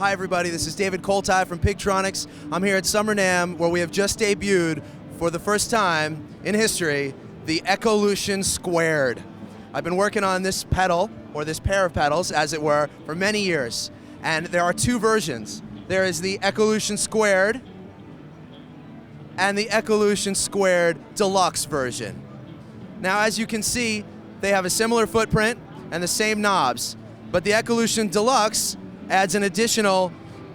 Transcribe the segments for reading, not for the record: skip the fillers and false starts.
Hi everybody, this is David Koltai from Pigtronix. I'm here at Summer NAMM where we have just debuted for the first time in history the Echolution Squared. I've been working on this pedal, or this pair of pedals as it were, for many years. And there are two versions. There is the Echolution Squared and the Echolution Squared Deluxe version. Now as you can see, they have a similar footprint and the same knobs, but the Echolution Deluxe adds an additional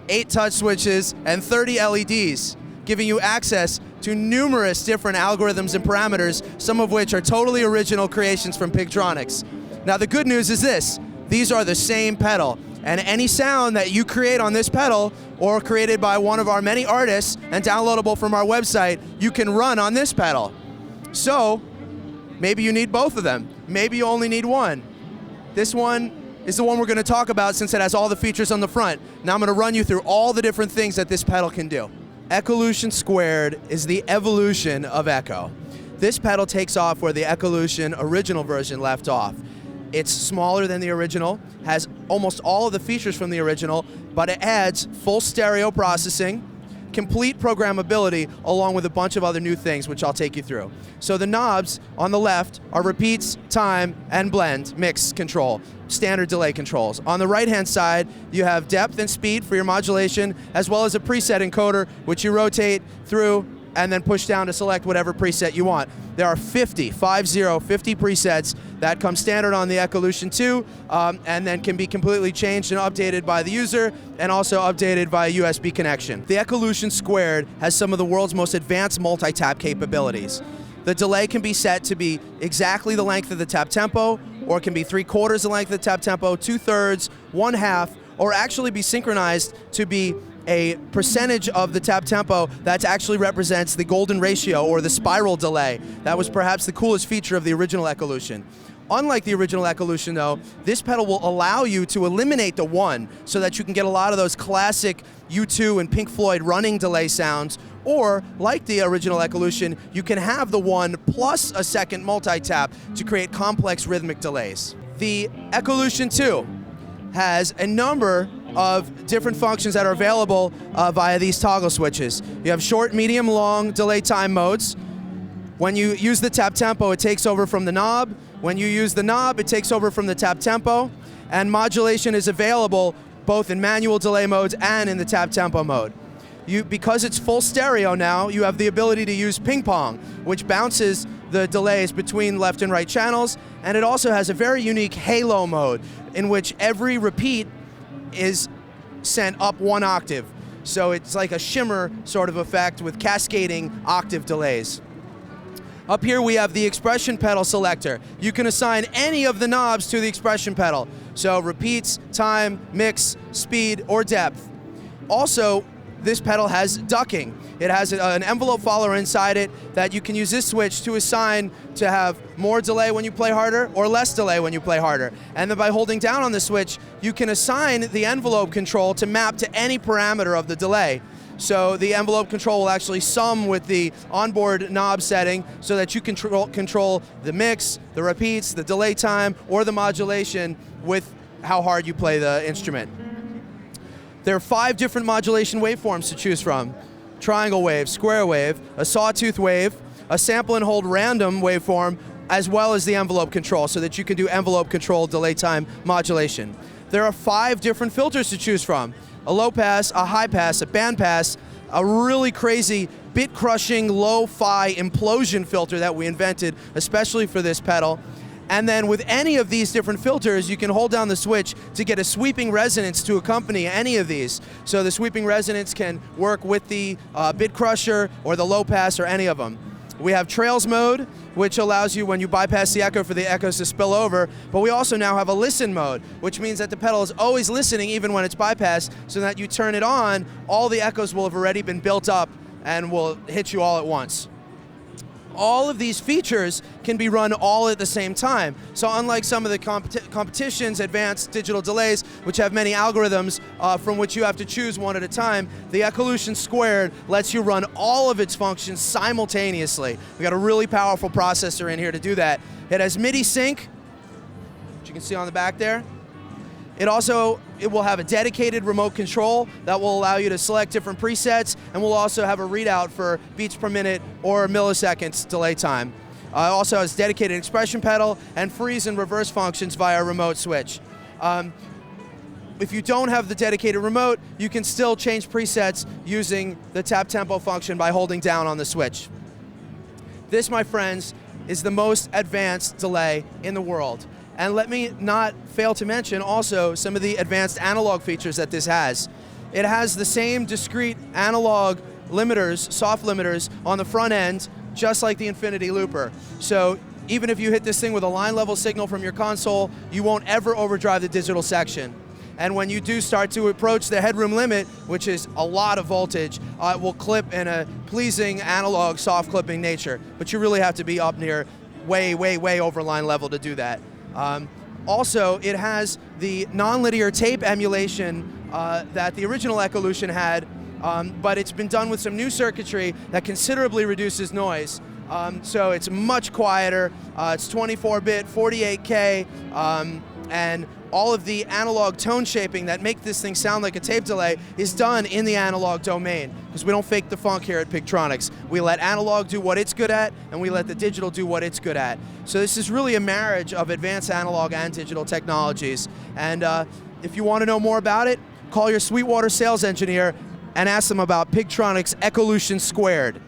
8 touch switches and 30 LEDs, giving you access to numerous different algorithms and parameters, some of which are totally original creations from Pigtronix. Now the good news is this, these are the same pedal, and any sound that you create on this pedal or created by one of our many artists and downloadable from our website, you can run on this pedal. So maybe you need both of them, maybe you only need one. This one is the one we're going to talk about since it has all the features on the front. Now I'm going to run you through all the different things that this pedal can do. Echolution Squared is the evolution of Echo. This pedal takes off where the Echolution original version left off. It's smaller than the original, has almost all of the features from the original, but it adds full stereo processing, complete programmability, along with a bunch of other new things, which I'll take you through. So the knobs on the left are repeats, time, and blend, mix control, standard delay controls. On the right-hand side, you have depth and speed for your modulation, as well as a preset encoder, which you rotate through and then push down to select whatever preset you want. There are 50 presets that come standard on the Echolution 2 and then can be completely changed and updated by the user and also updated via USB connection. The Echolution Squared has some of the world's most advanced multi-tap capabilities. The delay can be set to be exactly the length of the tap tempo, or it can be 3/4 the length of the tap tempo, 2/3, 1/2, or actually be synchronized to be a percentage of the tap tempo that actually represents the golden ratio or the spiral delay. That was perhaps the coolest feature of the original Echolution. Unlike the original Echolution though, this pedal will allow you to eliminate the 1 so that you can get a lot of those classic U2 and Pink Floyd running delay sounds, or like the original Echolution, you can have the 1 plus a second multi-tap to create complex rhythmic delays. The Echolution 2 has a number of different functions that are available via these toggle switches. You have short, medium, long delay time modes. When you use the tap tempo, it takes over from the knob. When you use the knob, it takes over from the tap tempo. And modulation is available both in manual delay modes and in the tap tempo mode. Because it's full stereo now, you have the ability to use ping pong, which bounces the delays between left and right channels, and it also has a very unique halo mode in which every repeat is sent up 1 octave. So it's like a shimmer sort of effect with cascading octave delays. Up here we have the expression pedal selector. You can assign any of the knobs to the expression pedal. So repeats, time, mix, speed, or depth. Also, this pedal has ducking. It has an envelope follower inside it that you can use this switch to assign to have more delay when you play harder or less delay when you play harder. And then by holding down on the switch, you can assign the envelope control to map to any parameter of the delay. So the envelope control will actually sum with the onboard knob setting so that you can control the mix, the repeats, the delay time, or the modulation with how hard you play the instrument. There are 5 different modulation waveforms to choose from. Triangle wave, square wave, a sawtooth wave, a sample and hold random waveform, as well as the envelope control so that you can do envelope control delay time modulation. There are 5 different filters to choose from. A low pass, a high pass, a band pass, a really crazy bit-crushing lo-fi implosion filter that we invented especially for this pedal. And then with any of these different filters, you can hold down the switch to get a sweeping resonance to accompany any of these. So the sweeping resonance can work with the bit crusher or the low pass or any of them. We have trails mode, which allows you when you bypass the echo for the echoes to spill over, but we also now have a listen mode, which means that the pedal is always listening even when it's bypassed, so that you turn it on, all the echoes will have already been built up and will hit you all at once. All of these features can be run all at the same time. So unlike some of the competition's advanced digital delays, which have many algorithms from which you have to choose one at a time, the Echolution Squared lets you run all of its functions simultaneously. We got a really powerful processor in here to do that. It has MIDI sync, which you can see on the back there. It will have a dedicated remote control that will allow you to select different presets, and will also have a readout for beats per minute or milliseconds delay time. It also has dedicated expression pedal and freeze and reverse functions via a remote switch. If you don't have the dedicated remote, you can still change presets using the tap tempo function by holding down on the switch. This, my friends, is the most advanced delay in the world. And let me not fail to mention also some of the advanced analog features that this has. It has the same discrete analog limiters, soft limiters, on the front end, just like the Infinity Looper. So even if you hit this thing with a line level signal from your console, you won't ever overdrive the digital section. And when you do start to approach the headroom limit, which is a lot of voltage, it will clip in a pleasing analog soft clipping nature. But you really have to be up near way, way, way over line level to do that. Also, it has the nonlinear tape emulation that the original Echolution had, but it's been done with some new circuitry that considerably reduces noise. So it's much quieter. It's 24-bit, 48K, and all of the analog tone shaping that make this thing sound like a tape delay is done in the analog domain, because we don't fake the funk here at Pigtronix. We let analog do what it's good at, and we let the digital do what it's good at. So this is really a marriage of advanced analog and digital technologies. And if you want to know more about it, call your Sweetwater sales engineer and ask them about Pigtronix Echolution Squared.